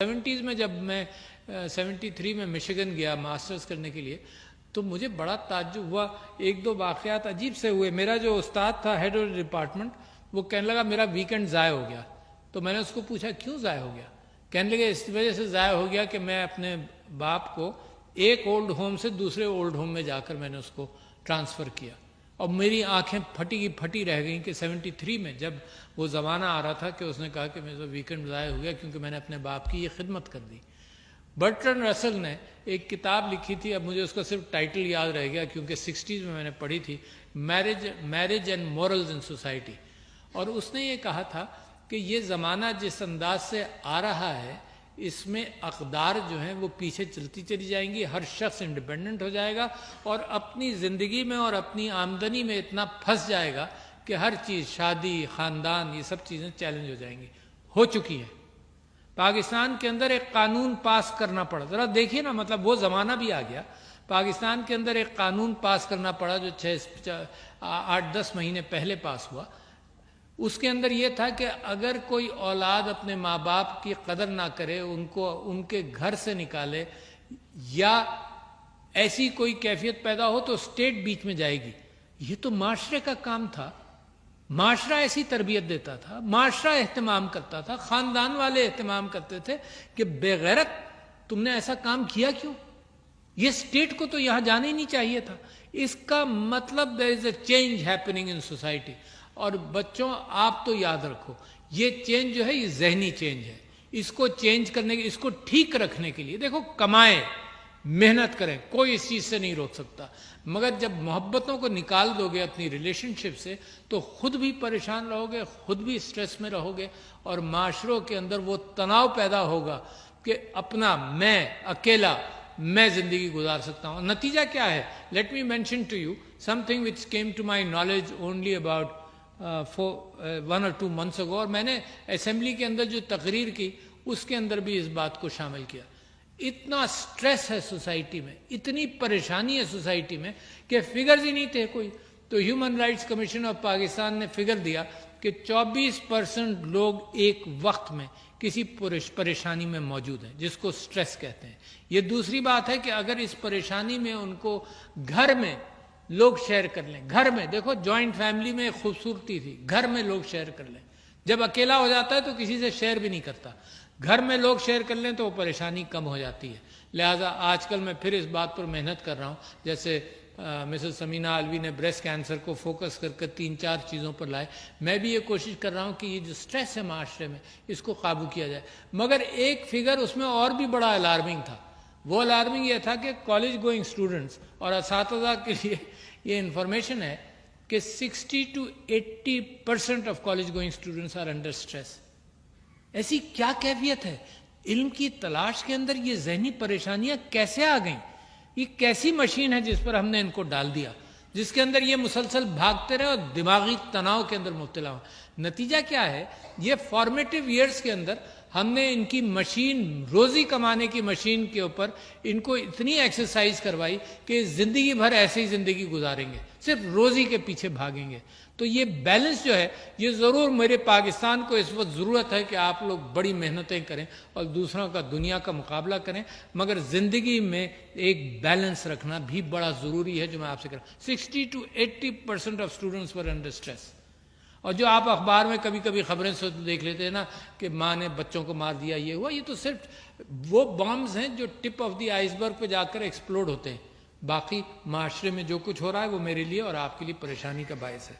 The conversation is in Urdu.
70s میں جب میں 73 میں مشیگن گیا ماسٹرز کرنے کے لیے تو مجھے بڑا تعجب ہوا. ایک دو واقعات عجیب سے ہوئے. میرا جو استاد تھا ہیڈ آف ڈپارٹمنٹ وہ کہنے لگا میرا ویکنڈ ضائع ہو گیا. تو میں نے اس کو پوچھا کیوں ضائع ہو گیا؟ کہنے لگے اس وجہ سے ضائع ہو گیا کہ میں اپنے باپ کو ایک اولڈ ہوم سے دوسرے اولڈ ہوم میں جا کر میں نے اس کو ٹرانسفر کیا. اور میری آنکھیں پھٹی کی پھٹی رہ گئیں کہ 73 میں جب وہ زمانہ آ رہا تھا کہ اس نے کہا کہ میرا ویکنڈ ضائع ہو گیا کیونکہ میں نے اپنے باپ کی یہ خدمت کر دی. برٹرن رسل نے ایک کتاب لکھی تھی, اب مجھے اس کا صرف ٹائٹل یاد رہ گیا کیونکہ 60s میں نے پڑھی تھی, marriage and morals in society. اور اس نے یہ کہا تھا کہ یہ زمانہ جس انداز سے آ رہا ہے اس میں اقدار جو ہیں وہ پیچھے چلتی چلی جائیں گی, ہر شخص انڈیپینڈنٹ ہو جائے گا اور اپنی زندگی میں اور اپنی آمدنی میں اتنا پھنس جائے گا کہ ہر چیز, شادی, خاندان, یہ سب چیزیں چیلنج ہو جائیں گی. ہو چکی ہیں. پاکستان کے اندر ایک قانون پاس کرنا پڑا, ذرا دیکھیے نا, مطلب وہ زمانہ بھی آ گیا. پاکستان کے اندر ایک قانون پاس کرنا پڑا جو 8-10 مہینے پہلے پاس ہوا. اس کے اندر یہ تھا کہ اگر کوئی اولاد اپنے ماں باپ کی قدر نہ کرے, ان کو ان کے گھر سے نکالے یا ایسی کوئی کیفیت پیدا ہو تو اسٹیٹ بیچ میں جائے گی. یہ تو معاشرے کا کام تھا. معاشرہ ایسی تربیت دیتا تھا, معاشرہ اہتمام کرتا تھا, خاندان والے اہتمام کرتے تھے کہ بے غیرت تم نے ایسا کام کیا کیوں؟ یہ اسٹیٹ کو تو یہاں جانا ہی نہیں چاہیے تھا. اس کا مطلب there is a change happening in society. اور بچوں آپ تو یاد رکھو یہ چینج جو ہے یہ ذہنی چینج ہے. اس کو چینج کرنے کے, اس کو ٹھیک رکھنے کے لیے دیکھو کمائیں, محنت کریں, کوئی اس چیز سے نہیں روک سکتا. مگر جب محبتوں کو نکال دو گے اپنی ریلیشن شپ سے تو خود بھی پریشان رہو گے, خود بھی اسٹریس میں رہو گے اور معاشروں کے اندر وہ تناؤ پیدا ہوگا کہ اپنا میں اکیلا میں زندگی گزار سکتا ہوں. نتیجہ کیا ہے؟ Let me mention to you something which came to my knowledge only about 1 or 2 months ago, اور میں نے اسمبلی کے اندر جو تقریر کی اس کے اندر بھی اس بات کو شامل کیا. اتنا سٹریس ہے سوسائٹی میں, اتنی پریشانی ہے سوسائٹی میں کہ فگرز ہی نہیں تھے کوئی. تو human rights commission of Pakistan نے فگر دیا کہ 24% لوگ ایک وقت میں کسی پریشانی میں موجود ہیں جس کو سٹریس کہتے ہیں. یہ دوسری بات ہے کہ اگر اس پریشانی میں ان کو گھر میں لوگ شیئر کر لیں, گھر میں دیکھو جوائنٹ فیملی میں ایک خوبصورتی تھی, گھر میں لوگ شیئر کر لیں. جب اکیلا ہو جاتا ہے تو کسی سے شیئر بھی نہیں کرتا, گھر میں لوگ شیئر کر لیں تو وہ پریشانی کم ہو جاتی ہے. لہٰذا آج کل میں پھر اس بات پر محنت کر رہا ہوں, جیسے مسز سمینہ الوی نے بریسٹ کینسر کو فوکس کر کے 3-4 چیزوں پر لائے. میں بھی یہ کوشش کر رہا ہوں کہ یہ جو سٹریس ہے معاشرے میں اس کو قابو کیا جائے. مگر ایک فگر اس میں اور بھی بڑا الارمنگ تھا. وہ الارمنگ یہ تھا کہ کالج گوئنگ اسٹوڈنٹس اور اساتذہ کے لیے یہ انفارمیشن ہے کہ 60 to 80% of college going students are under stress. ایسی کیا کیفیت ہے؟ علم کی تلاش کے اندر یہ ذہنی پریشانیاں کیسے آ گئیں؟ یہ کیسی مشین ہے جس پر ہم نے ان کو ڈال دیا, جس کے اندر یہ مسلسل بھاگتے رہے اور دماغی تناؤ کے اندر مبتلا ہو. نتیجہ کیا ہے؟ یہ فارمیٹیو ایئرز کے اندر ہم نے ان کی مشین, روزی کمانے کی مشین کے اوپر ان کو اتنی ایکسرسائز کروائی کہ زندگی بھر ایسے ہی زندگی گزاریں گے, صرف روزی کے پیچھے بھاگیں گے. تو یہ بیلنس جو ہے یہ ضرور میرے پاکستان کو اس وقت ضرورت ہے کہ آپ لوگ بڑی محنتیں کریں اور دوسروں کا دنیا کا مقابلہ کریں, مگر زندگی میں ایک بیلنس رکھنا بھی بڑا ضروری ہے جو میں آپ سے کہہ رہا ہوں. 60 to 80% of students were under stress. اور جو آپ اخبار میں کبھی کبھی خبریں سے دیکھ لیتے ہیں نا کہ ماں نے بچوں کو مار دیا, یہ ہوا, یہ تو صرف وہ بامز ہیں جو ٹپ آف دی آئس برگ پہ جا کر ایکسپلوڈ ہوتے ہیں. باقی معاشرے میں جو کچھ ہو رہا ہے وہ میرے لیے اور آپ کے لیے پریشانی کا باعث ہے.